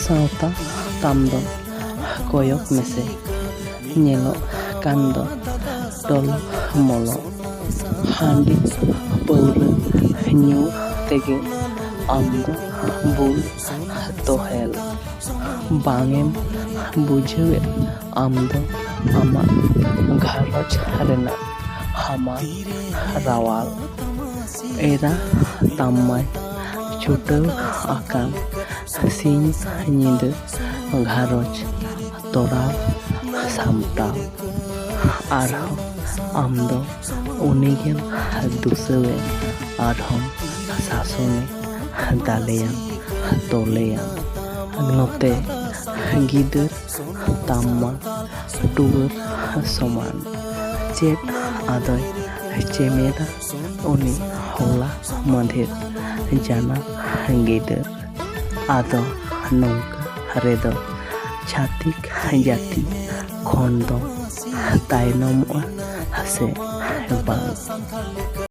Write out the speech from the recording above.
ᱥᱟᱶᱛᱟ ᱛᱟᱢ ᱫᱚ ᱠᱚᱭᱚᱜ ᱢᱮᱥᱮ, ᱧᱮᱞᱚᱜ ᱠᱟᱱ ᱫᱚ ᱴᱚᱞᱚ ᱢᱚᱞᱚ ᱦᱟᱺᱰᱤ ᱯᱟᱹᱣᱨᱟᱹ ᱧᱩ ᱛᱮᱜᱮ ᱟᱢ ᱫᱚ ᱵᱩᱞ ᱛᱚᱦᱮᱞ ᱵᱟᱝᱮᱢ ᱵᱩᱡᱷᱟᱹᱣᱮᱫ ᱟᱢ ᱫᱚ ᱟᱢᱟᱜ ᱜᱷᱟᱨᱚᱸᱡᱽ ᱨᱮᱱᱟᱜ ᱦᱟᱢᱟᱞ ᱨᱟᱣᱟᱞ ᱮᱨᱟ ᱛᱟᱢᱢᱟᱭ ᱪᱷᱩᱴᱟᱹᱣ ᱟᱠᱟᱱ ᱥᱤᱧ ᱧᱤᱫᱟᱹ ᱜᱷᱟᱨᱚᱸᱡᱽ ᱛᱚᱨᱟᱣ ᱥᱟᱢᱴᱟᱣ, ᱟᱨᱦᱚᱸ ᱟᱢ ᱫᱚ ᱩᱱᱤᱜᱮᱢ ᱫᱩᱥᱟᱹᱣᱮ ᱟᱨᱦᱚᱸ ᱥᱟᱥᱚᱱᱮ ᱫᱟᱞᱮᱭᱟᱢ ᱛᱚᱞᱮᱭᱟᱢ᱾ ᱱᱚᱛᱮ ᱜᱤᱫᱟᱹᱨ ᱛᱟᱢᱢᱟ ᱴᱩᱣᱟᱹᱨ ᱥᱚᱢᱟᱱ, ᱪᱮᱫ ᱟᱫᱚᱭ ᱪᱮᱢᱮᱫᱟ ᱩᱱᱤ ᱦᱚᱞᱟ ᱢᱟᱫᱷᱮᱨ ᱡᱟᱱᱟᱢ ᱜᱤᱫᱟᱹᱨ? ᱟᱫᱚ ᱱᱚᱝᱠᱟ ᱨᱮᱫᱚ ᱪᱷᱟᱹᱛᱤᱠ ᱡᱟᱹᱛᱤ ᱠᱷᱚᱱ ᱫᱚ ᱛᱟᱭᱱᱚᱢᱚᱜᱼᱟ ᱥᱮ ᱵᱟᱝ?